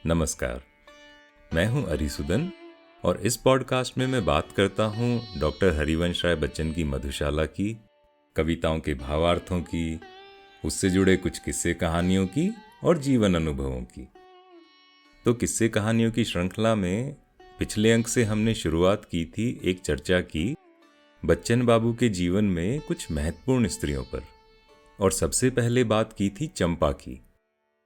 नमस्कार, मैं हूं अरिसुदन और इस पॉडकास्ट में मैं बात करता हूं डॉक्टर हरिवंश राय बच्चन की मधुशाला की, कविताओं के भावार्थों की, उससे जुड़े कुछ किस्से कहानियों की और जीवन अनुभवों की। तो किस्से कहानियों की श्रृंखला में पिछले अंक से हमने शुरुआत की थी एक चर्चा की बच्चन बाबू के जीवन में कुछ महत्वपूर्ण स्त्रियों पर, और सबसे पहले बात की थी चंपा की।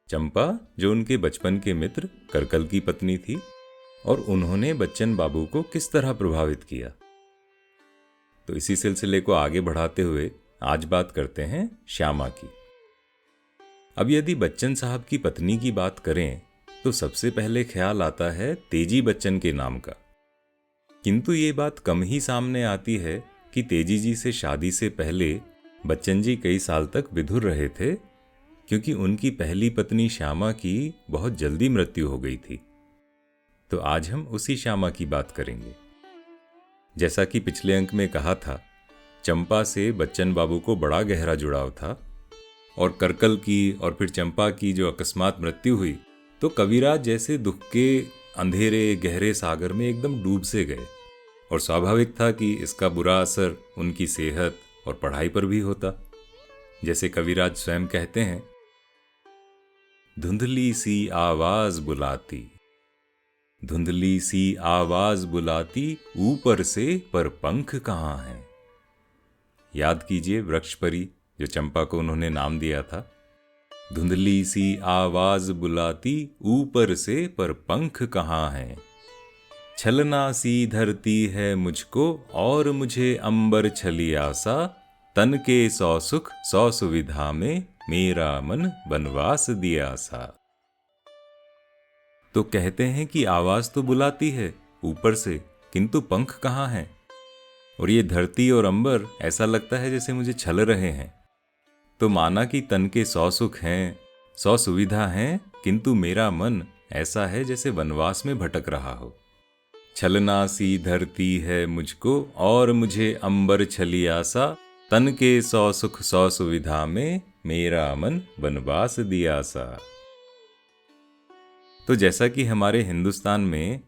चंपा जो उनके बचपन के मित्र करकल की पत्नी थी और उन्होंने बच्चन बाबू को किस तरह प्रभावित किया। तो इसी सिलसिले को आगे बढ़ाते हुए आज बात करते हैं श्यामा की। अब यदि बच्चन साहब की पत्नी की बात करें तो सबसे पहले ख्याल आता है तेजी बच्चन के नाम का। किंतु ये बात कम ही सामने आती है कि तेजी जी से शादी से पहले बच्चन जी कई साल तक विधुर रहे थे, क्योंकि उनकी पहली पत्नी श्यामा की बहुत जल्दी मृत्यु हो गई थी। तो आज हम उसी श्यामा की बात करेंगे। जैसा कि पिछले अंक में कहा था, चंपा से बच्चन बाबू को बड़ा गहरा जुड़ाव था और करकल की और फिर चंपा की जो अकस्मात मृत्यु हुई तो कविराज जैसे दुख के अंधेरे गहरे सागर में एकदम डूब से गए, और स्वाभाविक था कि इसका बुरा असर उनकी सेहत और पढ़ाई पर भी होता। जैसे कविराज स्वयं कहते हैं, धुंधली सी आवाज बुलाती, धुंधली सी आवाज बुलाती, ऊपर से पर पंख कहाँ हैं। याद कीजिए वृक्ष परी जो चंपा को उन्होंने नाम दिया था। धुंधली सी आवाज बुलाती, ऊपर से पर पंख कहाँ हैं। छलना सी धरती है मुझको और मुझे अंबर छली आसा, तन के सौ सुख सौ सुविधा में मेरा मन बनवास दिया सा। तो कहते हैं कि आवाज तो बुलाती है ऊपर से, किंतु पंख कहाँ हैं। और ये धरती और अंबर ऐसा लगता है जैसे मुझे छल रहे हैं। तो माना कि तन के 100 सुख हैं, 100 सुविधा हैं, किंतु मेरा मन ऐसा है जैसे वनवास में भटक रहा हो। छलना सी धरती है मुझको और मुझे अंबर छली आसा, तन के 100 सुख 100 सुविधा में मेरा मन वनवास दिया सा। तो जैसा कि हमारे हिंदुस्तान में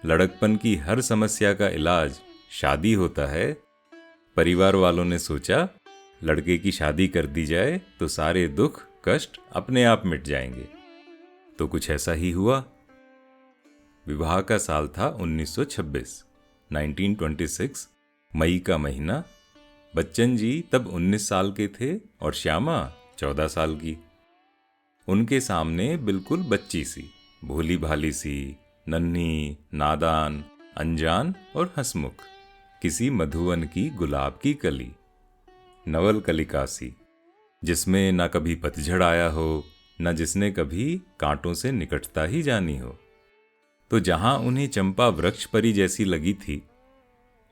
लड़कपन की हर समस्या का इलाज शादी होता है, परिवार वालों ने सोचा लड़के की शादी कर दी जाए तो सारे दुख कष्ट अपने आप मिट जाएंगे। तो कुछ ऐसा ही हुआ। विवाह का साल था 1926, मई का महीना। बच्चन जी तब 19 साल के थे और श्यामा 14 साल की। उनके सामने बिल्कुल बच्ची सी, भोली भाली सी, नन्ही, नादान, अनजान और हंसमुख, किसी मधुवन की गुलाब की कली, नवल कलिका सी, जिसमें न कभी पतझड़ आया हो, न जिसने कभी कांटों से निकटता ही जानी हो। तो जहां उन्हें चंपा वृक्ष परी जैसी लगी थी,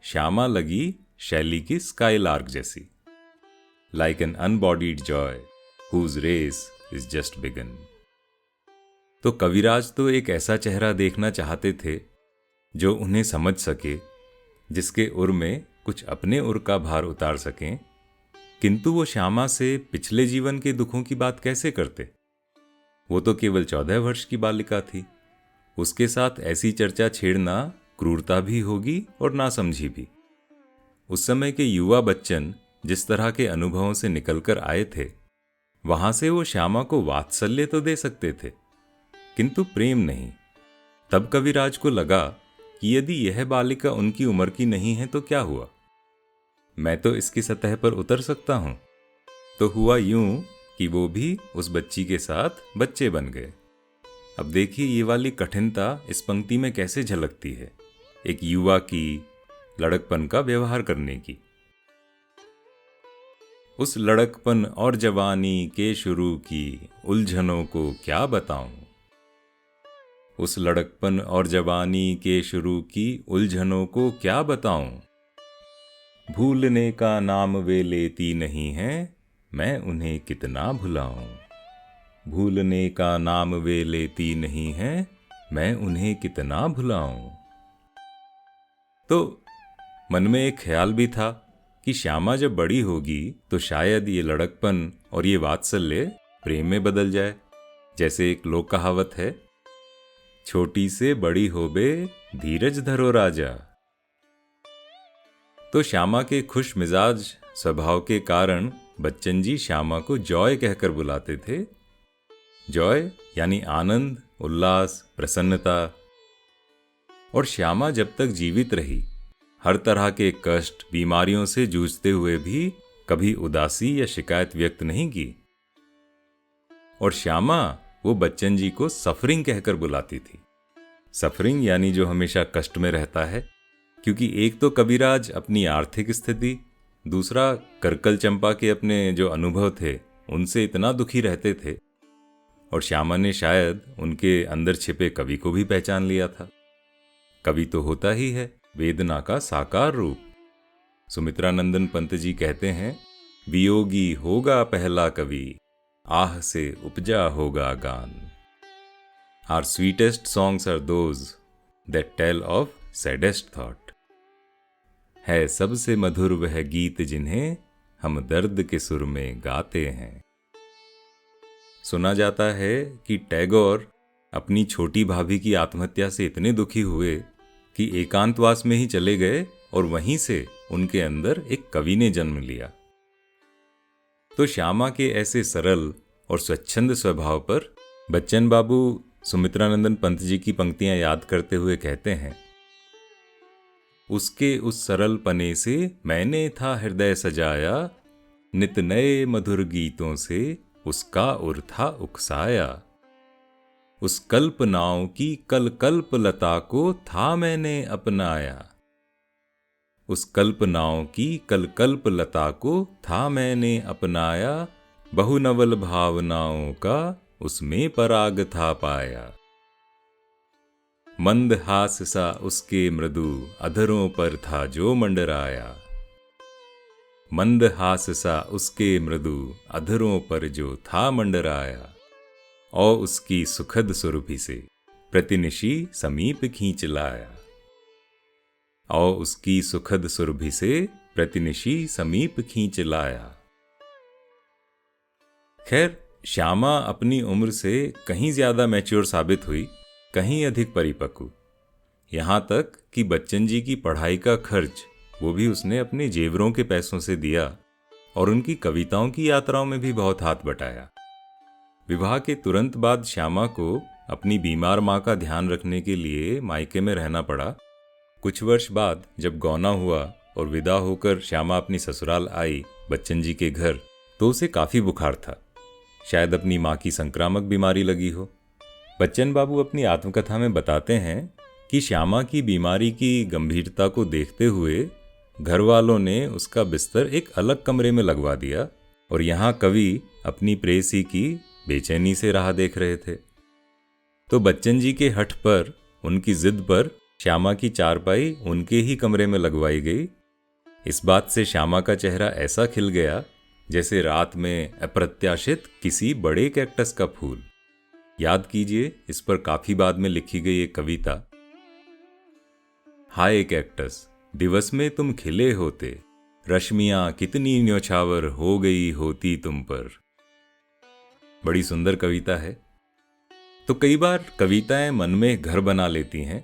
श्यामा लगी शैली की स्काईलार्क जैसी, like an unbodied joy whose race is just begun. तो कविराज तो एक ऐसा चेहरा देखना चाहते थे जो उन्हें समझ सके, जिसके उर में कुछ अपने उर का भार उतार सकें। किंतु वो श्यामा से पिछले जीवन के दुखों की बात कैसे करते। वो तो केवल 14 वर्ष की बालिका थी। उसके साथ ऐसी चर्चा छेड़ना क्रूरता भी होगी और नासमझी भी। उस समय के युवा बच्चन जिस तरह के अनुभवों से निकलकर आए थे, वहां से वो श्यामा को वात्सल्य तो दे सकते थे, किंतु प्रेम नहीं। तब कविराज को लगा कि यदि यह बालिका उनकी उम्र की नहीं है तो क्या हुआ, मैं तो इसकी सतह पर उतर सकता हूं। तो हुआ यूं कि वो भी उस बच्ची के साथ बच्चे बन गए। अब देखिए ये वाली कठिनता इस पंक्ति में कैसे झलकती है, एक युवा की लड़कपन का व्यवहार करने की। उस लड़कपन और जवानी के शुरू की उलझनों को क्या बताऊं, उस लड़कपन और जवानी के शुरू की उलझनों को क्या बताऊं। भूलने का नाम वे लेती नहीं हैं, मैं उन्हें कितना भुलाऊं। भूलने का नाम वे लेती नहीं हैं, मैं उन्हें कितना भुलाऊं। तो मन में एक ख्याल भी था कि श्यामा जब बड़ी होगी तो शायद ये लड़कपन और ये वात्सल्य प्रेम में बदल जाए। जैसे एक लोक कहावत है, छोटी से बड़ी होबे धीरज धरो राजा। तो श्यामा के खुश मिजाज स्वभाव के कारण बच्चन जी श्यामा को जॉय कहकर बुलाते थे। जॉय यानी आनंद, उल्लास, प्रसन्नता। और श्यामा जब तक जीवित रही हर तरह के कष्ट, बीमारियों से जूझते हुए भी कभी उदासी या शिकायत व्यक्त नहीं की। और श्यामा वो बच्चन जी को सफरिंग कहकर बुलाती थी। सफरिंग यानी जो हमेशा कष्ट में रहता है, क्योंकि एक तो कविराज अपनी आर्थिक स्थिति, दूसरा करकल चंपा के अपने जो अनुभव थे उनसे इतना दुखी रहते थे। और श्यामा ने शायद उनके अंदर छिपे कवि को भी पहचान लिया था। कवि तो होता ही है वेदना का साकार रूप। सुमित्रानंदन पंत जी कहते हैं, वियोगी होगा पहला कवि, आह से उपजा होगा गान। Our sweetest songs are those that tell of saddest thought। है सबसे मधुर वह गीत जिन्हें हम दर्द के सुर में गाते हैं। सुना जाता है कि टैगोर अपनी छोटी भाभी की आत्महत्या से इतने दुखी हुए कि एकांतवास में ही चले गए और वहीं से उनके अंदर एक कवि ने जन्म लिया। तो श्यामा के ऐसे सरल और स्वच्छंद स्वभाव पर बच्चन बाबू सुमित्रानंदन पंत जी की पंक्तियां याद करते हुए कहते हैं, उसके उस सरल पने से मैंने था हृदय सजाया, नित नए मधुर गीतों से उसका उर था उकसाया। उस कल्पनाओं की कल कल्प लता को था मैंने अपनाया। उस कल्पनाओं की कल कल्प लता को था मैंने अपनाया, बहु नवल भावनाओं का उसमें पराग था पाया। मंद हास सा उसके मृदु अधरों पर था जो मंडराया। मंद हास सा उसके मृदु अधरों पर जो था मंडराया, और उसकी सुखद सुरभि से प्रतिनिशि समीप खींच लाया। और उसकी सुखद सुरभि से प्रतिनिशि समीप खींच लाया। खैर, श्यामा अपनी उम्र से कहीं ज्यादा मैच्योर साबित हुई, कहीं अधिक परिपक्व। यहां तक कि बच्चन जी की पढ़ाई का खर्च वो भी उसने अपने जेवरों के पैसों से दिया और उनकी कविताओं की यात्राओं में भी बहुत हाथ बटाया। विवाह के तुरंत बाद श्यामा को अपनी बीमार मां का ध्यान रखने के लिए मायके में रहना पड़ा। कुछ वर्ष बाद जब गौना हुआ और विदा होकर श्यामा अपनी ससुराल आई बच्चन जी के घर, तो उसे काफी बुखार था। शायद अपनी मां की संक्रामक बीमारी लगी हो। बच्चन बाबू अपनी आत्मकथा में बताते हैं कि श्यामा की बीमारी की गंभीरता को देखते हुए घर वालों ने उसका बिस्तर एक अलग कमरे में लगवा दिया और यहाँ कवि अपनी प्रेयसी की बेचैनी से राह देख रहे थे। तो बच्चन जी के हठ पर, उनकी जिद पर श्यामा की चारपाई उनके ही कमरे में लगवाई गई। इस बात से श्यामा का चेहरा ऐसा खिल गया जैसे रात में अप्रत्याशित किसी बड़े कैक्टस का फूल। याद कीजिए, इस पर काफी बाद में लिखी गई एक कविता, हाय कैक्टस दिवस में तुम खिले होते, रश्मियां कितनी न्योछावर हो गई होती तुम पर। बड़ी सुंदर कविता है। तो कई बार कविताएं मन में घर बना लेती हैं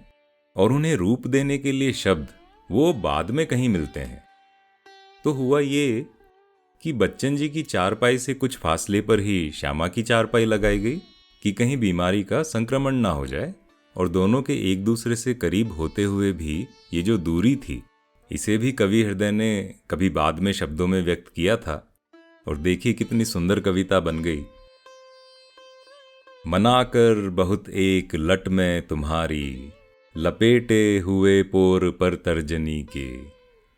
और उन्हें रूप देने के लिए शब्द वो बाद में कहीं मिलते हैं। तो हुआ ये कि बच्चन जी की चारपाई से कुछ फासले पर ही श्यामा की चारपाई लगाई गई कि कहीं बीमारी का संक्रमण ना हो जाए। और दोनों के एक दूसरे से करीब होते हुए भी ये जो दूरी थी, इसे भी कवि हृदय ने कभी बाद में शब्दों में व्यक्त किया था। और देखिए कितनी सुंदर कविता बन गई। मनाकर बहुत एक लट में तुम्हारी, लपेटे हुए पोर पर तर्जनी के,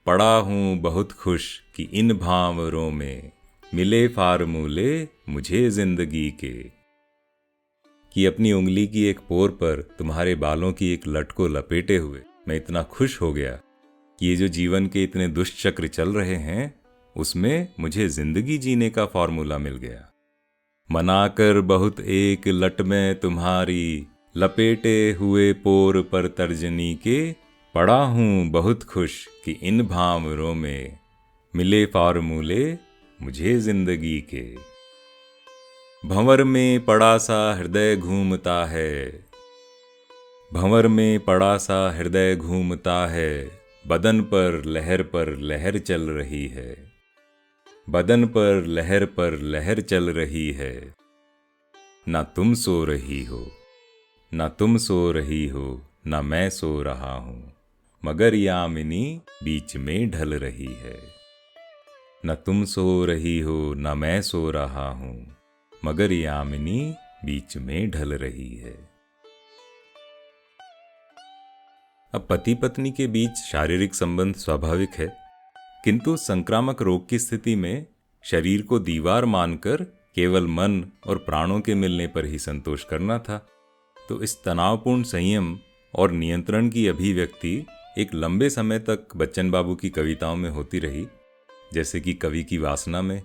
पड़ा हूं बहुत खुश कि इन भांवरों में, मिले फार्मूले मुझे जिंदगी के। कि अपनी उंगली की एक पोर पर तुम्हारे बालों की एक लट को लपेटे हुए मैं इतना खुश हो गया कि ये जो जीवन के इतने दुष्ट चक्र चल रहे हैं उसमें मुझे जिंदगी जीने का फॉर्मूला मिल गया। मनाकर बहुत एक लट में तुम्हारी, लपेटे हुए पोर पर तर्जनी के, पड़ा हूं बहुत खुश कि इन भांवरों में, मिले फॉर्मूले मुझे जिंदगी के। भंवर में पड़ा सा हृदय घूमता है, भंवर में पड़ा सा हृदय घूमता है, बदन पर लहर चल रही है, बदन पर लहर चल रही है। ना तुम सो रही हो, ना तुम सो रही हो, ना मैं सो रहा हूँ, मगर यामिनी बीच में ढल रही है। न तुम सो रही हो, न मैं सो रहा हूँ, मगर यामिनी बीच में ढल रही है। अब पति पत्नी के बीच शारीरिक संबंध स्वाभाविक है, किंतु संक्रामक रोग की स्थिति में शरीर को दीवार मानकर केवल मन और प्राणों के मिलने पर ही संतोष करना था। तो इस तनावपूर्ण संयम और नियंत्रण की अभिव्यक्ति एक लंबे समय तक बच्चन बाबू की कविताओं में होती रही, जैसे कि कवि की वासना में।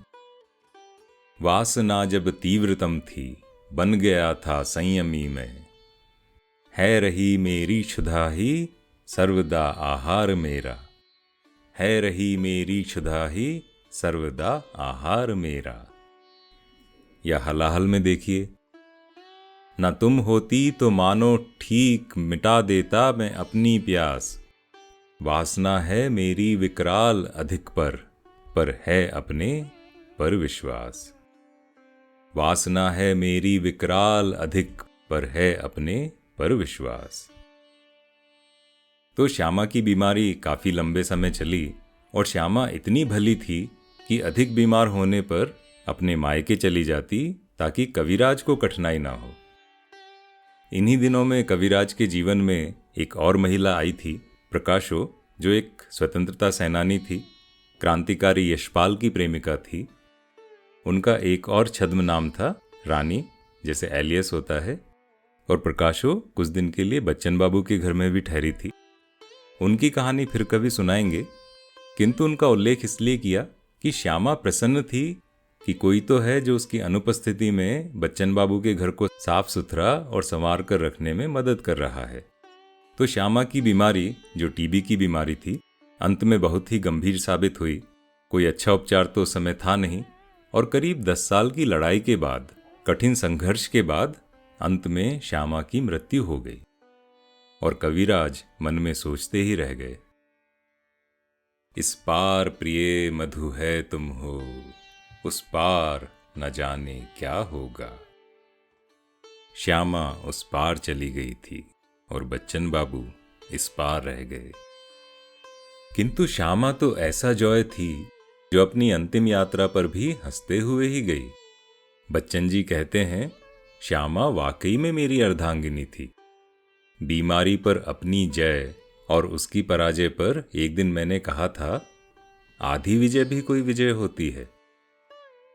वासना जब तीव्रतम थी, बन गया था संयमी में, है रही मेरी क्षुधा ही सर्वदा आहार मेरा, है रही मेरी क्षुधा ही सर्वदा आहार मेरा। या हलाहल में देखिए, न तुम होती तो मानो ठीक मिटा देता मैं अपनी प्यास, वासना है मेरी विकराल अधिक पर है अपने पर विश्वास। वासना है मेरी विकराल अधिक, पर है अपने पर विश्वास। तो श्यामा की बीमारी काफी लंबे समय चली और श्यामा इतनी भली थी कि अधिक बीमार होने पर अपने मायके चली जाती ताकि कविराज को कठिनाई ना हो। इन्हीं दिनों में कविराज के जीवन में एक और महिला आई थी, प्रकाशो, जो एक स्वतंत्रता सेनानी थी, क्रांतिकारी यशपाल की प्रेमिका थी। उनका एक और छद्म नाम था रानी, जैसे एलियस होता है, और प्रकाशो कुछ दिन के लिए बच्चन बाबू के घर में भी ठहरी थी। उनकी कहानी फिर कभी सुनाएंगे, किंतु उनका उल्लेख इसलिए किया कि श्यामा प्रसन्न थी कि कोई तो है जो उसकी अनुपस्थिति में बच्चन बाबू के घर को साफ सुथरा और संवार कर रखने में मदद कर रहा है। तो श्यामा की बीमारी, जो टीबी की बीमारी थी, अंत में बहुत ही गंभीर साबित हुई। कोई अच्छा उपचार तो उस समय था नहीं, और करीब 10 साल की लड़ाई के बाद, कठिन संघर्ष के बाद अंत में श्यामा की मृत्यु हो गई। और कविराज मन में सोचते ही रह गए, इस पार प्रिय मधु है तुम हो, उस पार न जाने क्या होगा। श्यामा उस पार चली गई थी और बच्चन बाबू इस पार रह गए। किंतु श्यामा तो ऐसा जॉय थी जो अपनी अंतिम यात्रा पर भी हंसते हुए ही गई। बच्चन जी कहते हैं, श्यामा वाकई में मेरी अर्धांगिनी थी। बीमारी पर अपनी जय और उसकी पराजय पर एक दिन मैंने कहा था, आधी विजय भी कोई विजय होती है।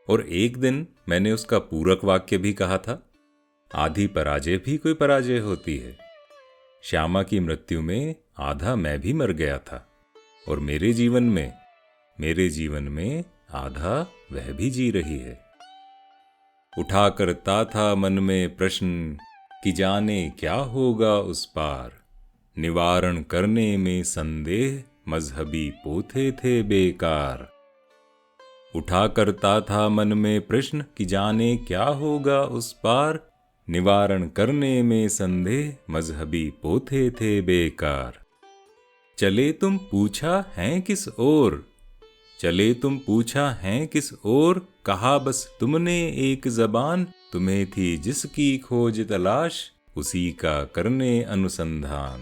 और एक दिन मैंने उसका पूरक वाक्य भी कहा था, आधी पराजय भी कोई पराजय होती है। श्यामा की मृत्यु में आधा मैं भी मर गया था, और मेरे जीवन में आधा वह भी जी रही है। उठा करता था मन में प्रश्न कि जाने क्या होगा उस पार, निवारण करने में संदेह मजहबी पोथे थे बेकार। उठा करता था मन में प्रश्न कि जाने क्या होगा उस पार, निवारण करने में संदेह मजहबी पोथे थे बेकार। चले तुम पूछा है किस ओर, चले तुम पूछा है किस ओर, कहा बस तुमने एक जबान, तुम्हें थी जिसकी खोज तलाश, उसी का करने अनुसंधान।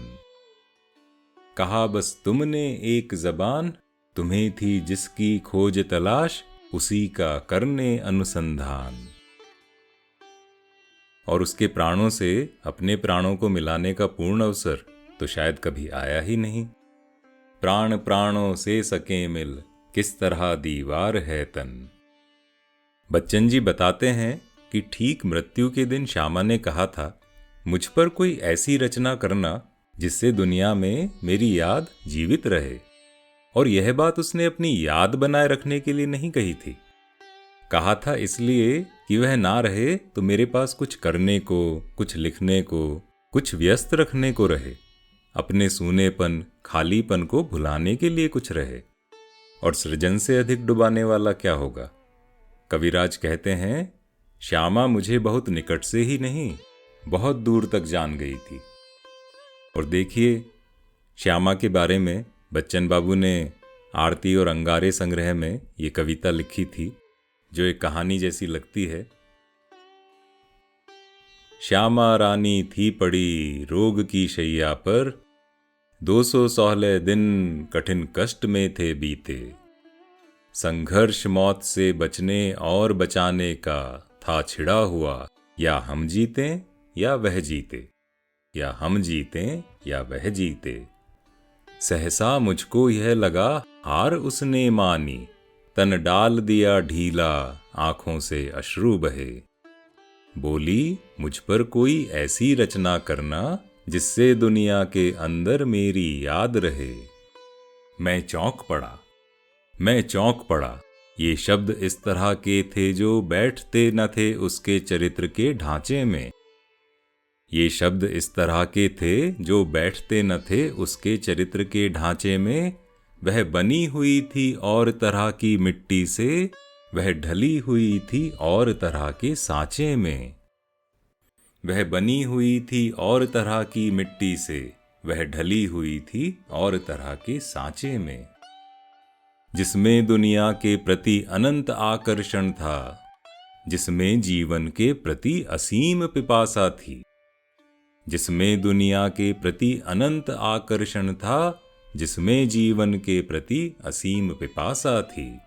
कहा बस तुमने एक जबान, तुम्हें थी जिसकी खोज तलाश, उसी का करने अनुसंधान। और उसके प्राणों से अपने प्राणों को मिलाने का पूर्ण अवसर तो शायद कभी आया ही नहीं। प्राण प्राणों से सके मिल, किस तरह दीवार है तन। बच्चन जी बताते हैं कि ठीक मृत्यु के दिन श्यामा ने कहा था, मुझ पर कोई ऐसी रचना करना जिससे दुनिया में मेरी याद जीवित रहे। और यह बात उसने अपनी याद बनाए रखने के लिए नहीं कही थी, कहा था इसलिए कि वह ना रहे तो मेरे पास कुछ करने को, कुछ लिखने को, कुछ व्यस्त रखने को रहे, अपने सूनेपन, खालीपन को भुलाने के लिए कुछ रहे। और सृजन से अधिक डुबाने वाला क्या होगा। कविराज कहते हैं, श्यामा मुझे बहुत निकट से ही नहीं, बहुत दूर तक जान गई थी। और देखिए, श्यामा के बारे में बच्चन बाबू ने आरती और अंगारे संग्रह में ये कविता लिखी थी, जो एक कहानी जैसी लगती है। श्यामा रानी थी पड़ी रोग की शैया पर, 216 दिन कठिन कष्ट में थे बीते। संघर्ष मौत से बचने और बचाने का था छिड़ा हुआ, या हम जीतें या वह जीते, या हम जीतें या वह जीते। सहसा मुझको यह लगा हार उसने मानी, तन डाल दिया ढीला आंखों से अश्रु बहे। बोली मुझ पर कोई ऐसी रचना करना, जिससे दुनिया के अंदर मेरी याद रहे। मैं चौंक पड़ा। ये शब्द इस तरह के थे जो बैठते न थे उसके चरित्र के ढांचे में। ये शब्द इस तरह के थे जो बैठते न थे उसके चरित्र के ढांचे में। वह बनी हुई थी और तरह की मिट्टी से, वह ढली हुई थी और तरह के सांचे में। वह बनी हुई थी और तरह की मिट्टी से, वह ढली हुई थी और तरह के सांचे में। जिसमें दुनिया के प्रति अनंत आकर्षण था, जिसमें जीवन के प्रति असीम पिपासा थी। जिसमें दुनिया के प्रति अनंत आकर्षण था, जिसमें जीवन के प्रति असीम पिपासा थी।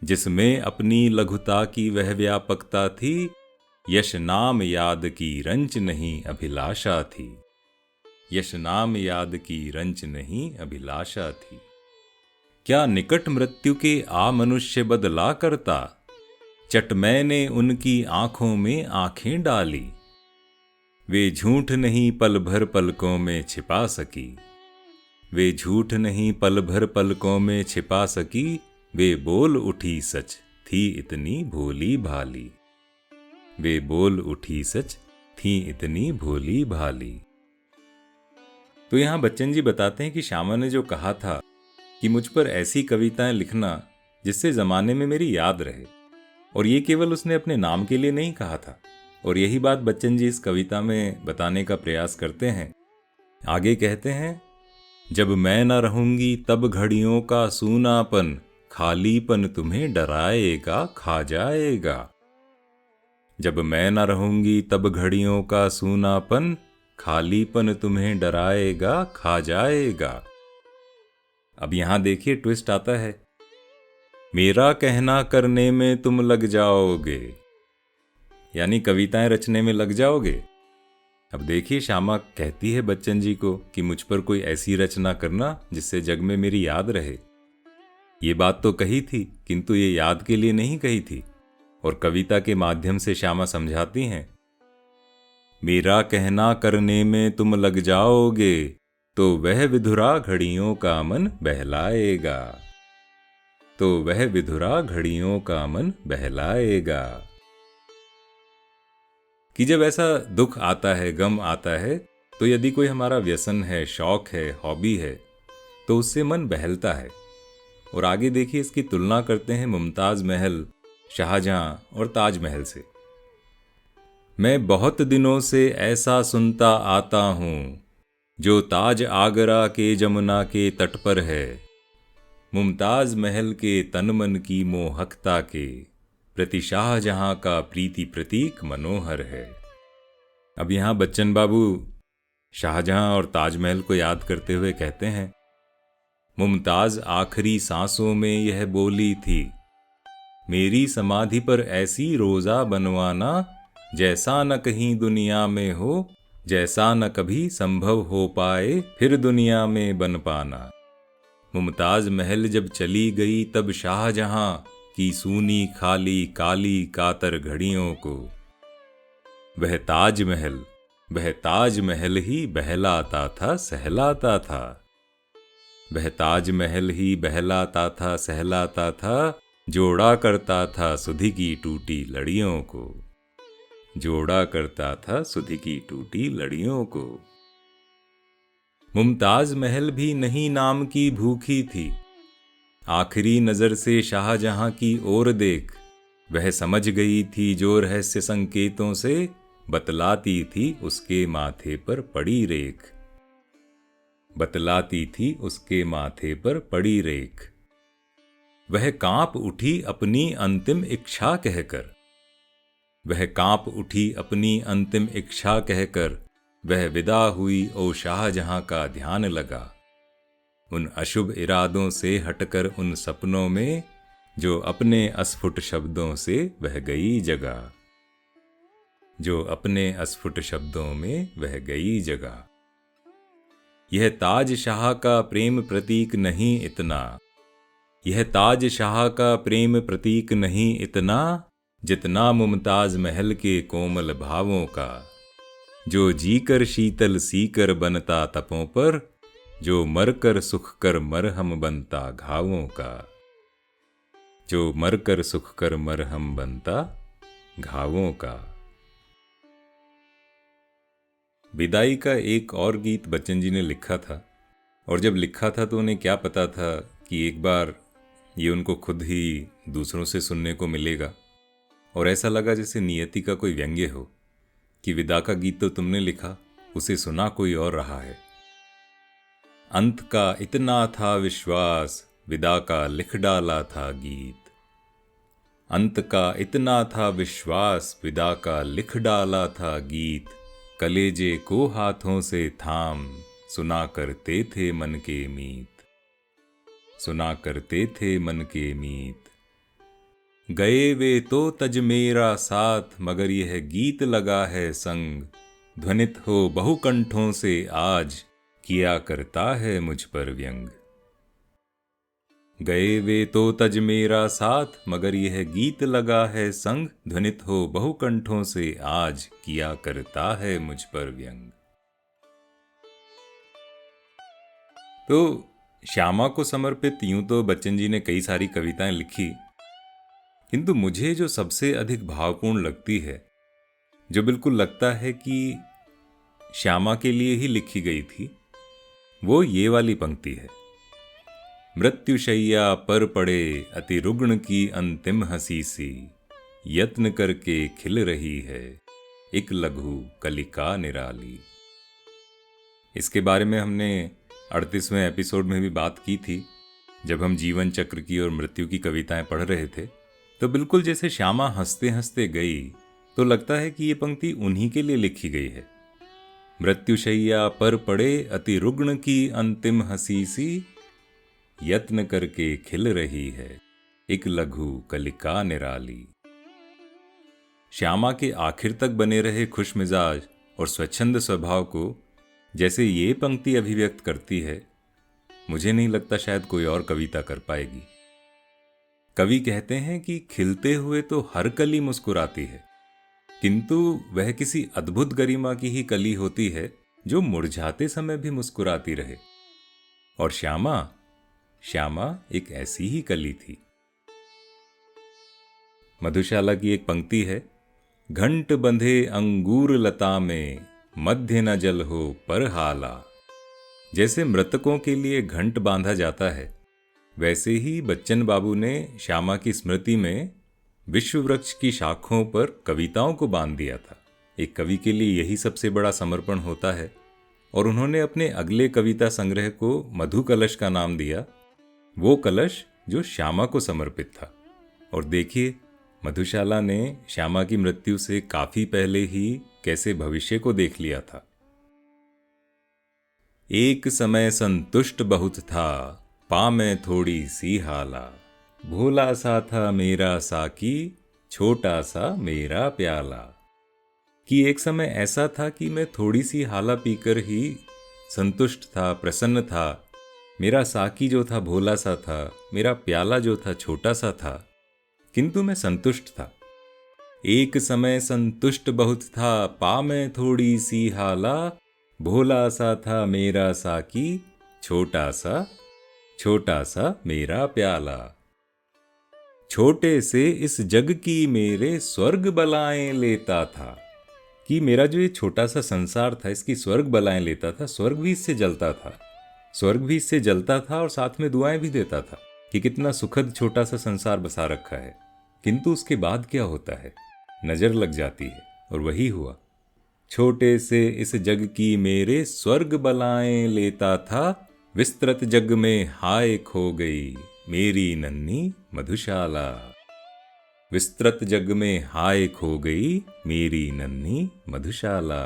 जिसमें अपनी लघुता की वह व्यापकता थी, यश नाम याद की रंच नहीं अभिलाषा थी। यश नाम याद की रंच नहीं अभिलाषा थी। क्या निकट मृत्यु के आ मनुष्य बदला करता, चट मैंने उनकी आंखों में आंखें डाली। वे झूठ नहीं पल भर पलकों में छिपा सकी, वे झूठ नहीं पल भर पलकों में छिपा सकी। वे बोल उठी सच थी इतनी भोली भाली, वे बोल उठी सच थी इतनी भोली भाली। तो यहां बच्चन जी बताते हैं कि श्यामा ने जो कहा था कि मुझ पर ऐसी कविताएं लिखना जिससे जमाने में मेरी याद रहे, और ये केवल उसने अपने नाम के लिए नहीं कहा था। और यही बात बच्चन जी इस कविता में बताने का प्रयास करते हैं। आगे कहते हैं, जब मैं न रहूंगी तब घड़ियों का सूनापन, खालीपन तुम्हें डराएगा खा जाएगा। जब मैं न रहूंगी तब घड़ियों का सूनापन, खालीपन तुम्हें डराएगा खा जाएगा। अब यहां देखिए ट्विस्ट आता है, मेरा कहना करने में तुम लग जाओगे, यानी कविताएं रचने में लग जाओगे। अब देखिए श्यामा कहती है बच्चन जी को कि मुझ पर कोई ऐसी रचना करना जिससे जग में मेरी याद रहे। ये बात तो कही थी, किंतु ये याद के लिए नहीं कही थी। और कविता के माध्यम से श्यामा समझाती हैं, मेरा कहना करने में तुम लग जाओगे, तो वह विधुरा घड़ियों का मन बहलाएगा, तो वह विधुरा घड़ियों का मन बहलाएगा। कि जब ऐसा दुख आता है, गम आता है, तो यदि कोई हमारा व्यसन है, शौक है, हॉबी है, तो उससे मन बहलता है। और आगे देखिए इसकी तुलना करते हैं मुमताज महल, शाहजहां और ताजमहल से। मैं बहुत दिनों से ऐसा सुनता आता हूं, जो ताज आगरा के जमुना के तट पर है, मुमताज महल के तन मन की मोहकता के प्रति शाहजहां का प्रीति प्रतीक मनोहर है। अब यहां बच्चन बाबू शाहजहां और ताजमहल को याद करते हुए कहते हैं, मुमताज आखिरी सांसों में यह बोली थी, मेरी समाधि पर ऐसी रोजा बनवाना, जैसा न कहीं दुनिया में हो, जैसा न कभी संभव हो पाए फिर दुनिया में बन पाना। मुमताज महल जब चली गई तब शाहजहां की सूनी खाली काली कातर घड़ियों को, वह ताजमहल ही बहलाता था सहलाता था, वह ताजमहल ही बहलाता था सहलाता था, जोड़ा करता था सुधि की टूटी लड़ियों को, जोड़ा करता था सुधि की टूटी लड़ियों को। मुमताज महल भी नहीं नाम की भूखी थी, आखिरी नजर से शाहजहां की ओर देख वह समझ गई थी जो रहस्य संकेतों से बतलाती थी उसके माथे पर पड़ी रेख, बतलाती थी उसके माथे पर पड़ी रेख। वह कांप उठी अपनी अंतिम इच्छा कहकर, वह कांप उठी अपनी अंतिम इच्छा कहकर, वह विदा हुई ओ शाहजहां का ध्यान लगा। उन अशुभ इरादों से हटकर उन सपनों में, जो अपने अस्फुट शब्दों से वह गई जगह, जो अपने अस्फुट शब्दों में वह गई जगह। यह ताज शाह का प्रेम प्रतीक नहीं इतना, यह ताज शाह का प्रेम प्रतीक नहीं इतना, जितना मुमताज महल के कोमल भावों का, जो जीकर शीतल सीकर बनता तपों पर, जो मरकर सुख कर मरहम बनता घावों का, जो मरकर सुख कर मरहम बनता घावों का। विदाई का एक और गीत बच्चन जी ने लिखा था, और जब लिखा था तो उन्हें क्या पता था कि एक बार ये उनको खुद ही दूसरों से सुनने को मिलेगा, और ऐसा लगा जैसे नियति का कोई व्यंग्य हो कि विदा का गीत तो तुमने लिखा, उसे सुना कोई और रहा है। अंत का इतना था विश्वास, विदा का लिख डाला था गीत। अंत का इतना था विश्वास, विदा का लिख डाला था गीत। कलेजे को हाथों से थाम, सुना करते थे मन के मीत, सुना करते थे मन के मीत। गए वे तो तज मेरा साथ, मगर यह गीत लगा है संग। ध्वनित हो बहुकंठों से आज, किया करता है मुझ पर व्यंग। गए वे तो तज मेरा साथ, मगर यह गीत लगा है संग। ध्वनित हो बहुकंठों से आज, किया करता है मुझ पर व्यंग। तो श्यामा को समर्पित यूं तो बच्चन जी ने कई सारी कविताएं लिखी, किंतु मुझे जो सबसे अधिक भावपूर्ण लगती है, जो बिल्कुल लगता है कि श्यामा के लिए ही लिखी गई थी, वो ये वाली पंक्ति है। मृत्युशैया पर पड़े अति रुग्ण की अंतिम हंसी सी, यत्न करके खिल रही है एक लघु कलिका निराली। इसके बारे में हमने 38वें एपिसोड में भी बात की थी, जब हम जीवन चक्र की और मृत्यु की कविताएं पढ़ रहे थे। तो बिल्कुल जैसे श्यामा हंसते हंसते गई, तो लगता है कि ये पंक्ति उन्हीं के लिए लिखी गई है। मृत्युशैया पर पड़े अति रुग्ण की अंतिम हंसी सी, यत्न करके खिल रही है एक लघु कलिका निराली। श्यामा के आखिर तक बने रहे खुश मिजाज और स्वच्छंद स्वभाव को जैसे ये पंक्ति अभिव्यक्त करती है, मुझे नहीं लगता शायद कोई और कविता कर पाएगी। कवि कहते हैं कि खिलते हुए तो हर कली मुस्कुराती है, किंतु वह किसी अद्भुत गरिमा की ही कली होती है जो मुरझाते समय भी मुस्कुराती रहे। और श्यामा एक ऐसी ही कली थी। मधुशाला की एक पंक्ति है, घंट बंधे अंगूर लता में, मध्य न जल हो पर हाला। जैसे मृतकों के लिए घंट बांधा जाता है, वैसे ही बच्चन बाबू ने श्यामा की स्मृति में विश्व वृक्ष की शाखों पर कविताओं को बांध दिया था। एक कवि के लिए यही सबसे बड़ा समर्पण होता है, और उन्होंने अपने अगले कविता संग्रह को मधु कलश का नाम दिया, वो कलश जो श्यामा को समर्पित था। और देखिए, मधुशाला ने श्यामा की मृत्यु से काफी पहले ही कैसे भविष्य को देख लिया था। एक समय संतुष्ट बहुत था, पा मैं थोड़ी सी हाला। भोला सा था मेरा साकी, छोटा सा मेरा प्याला। कि एक समय ऐसा था कि मैं थोड़ी सी हाला पीकर ही संतुष्ट था, प्रसन्न था। मेरा साकी जो था भोला सा था, मेरा प्याला जो था छोटा सा था, किंतु मैं संतुष्ट था। एक समय संतुष्ट बहुत था, पा मैं थोड़ी सी हाला। भोला सा था मेरा साकी, छोटा सा मेरा प्याला। छोटे से इस जग की मेरे स्वर्ग बलाएं लेता था। कि मेरा जो ये छोटा सा संसार था, इसकी स्वर्ग बलाएं लेता था। स्वर्ग भी इससे जलता था, स्वर्ग भी इससे जलता था, और साथ में दुआएं भी देता था कि कितना सुखद छोटा सा संसार बसा रखा है। किंतु उसके बाद क्या होता है, नजर लग जाती है, और वही हुआ। छोटे से इस जग की मेरे स्वर्ग बलाएं लेता था, विस्तृत जग में हाय खो गई मेरी नन्ही मधुशाला। विस्तृत जग में हाय खो गई मेरी नन्ही मधुशाला।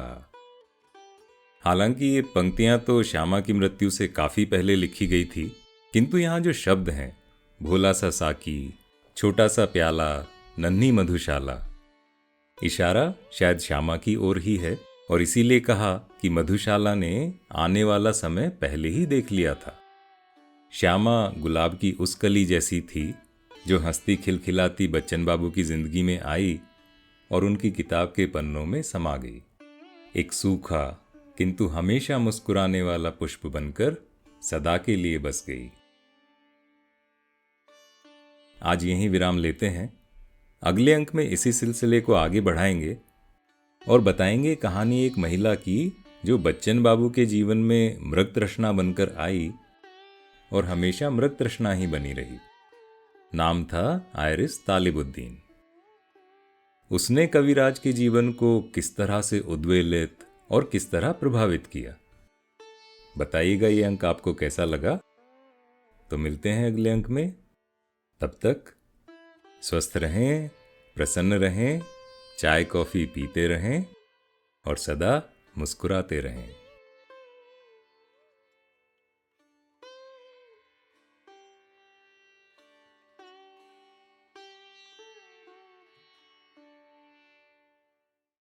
हालांकि ये पंक्तियां तो श्यामा की मृत्यु से काफी पहले लिखी गई थी, किंतु यहाँ जो शब्द हैं, भोला सा साकी, छोटा सा प्याला, नन्ही मधुशाला, इशारा शायद श्यामा की ओर ही है। और इसीलिए कहा कि मधुशाला ने आने वाला समय पहले ही देख लिया था। श्यामा गुलाब की उस कली जैसी थी जो हंसती खिलखिलाती बच्चन बाबू की जिंदगी में आई और उनकी किताब के पन्नों में समा गई। एक सूखा किंतु हमेशा मुस्कुराने वाला पुष्प बनकर सदा के लिए बस गई। आज यहीं विराम लेते हैं। अगले अंक में इसी सिलसिले को आगे बढ़ाएंगे और बताएंगे कहानी एक महिला की जो बच्चन बाबू के जीवन में मृग तृष्णा बनकर आई और हमेशा मृग तृष्णा ही बनी रही। नाम था आयरिस तालिबुद्दीन। उसने कविराज के जीवन को किस तरह से उद्वेलित और किस तरह प्रभावित किया। बताइएगा ये अंक आपको कैसा लगा। तो मिलते हैं अगले अंक में। तब तक स्वस्थ रहें, प्रसन्न रहें, चाय कॉफी पीते रहें और सदा मुस्कुराते रहें।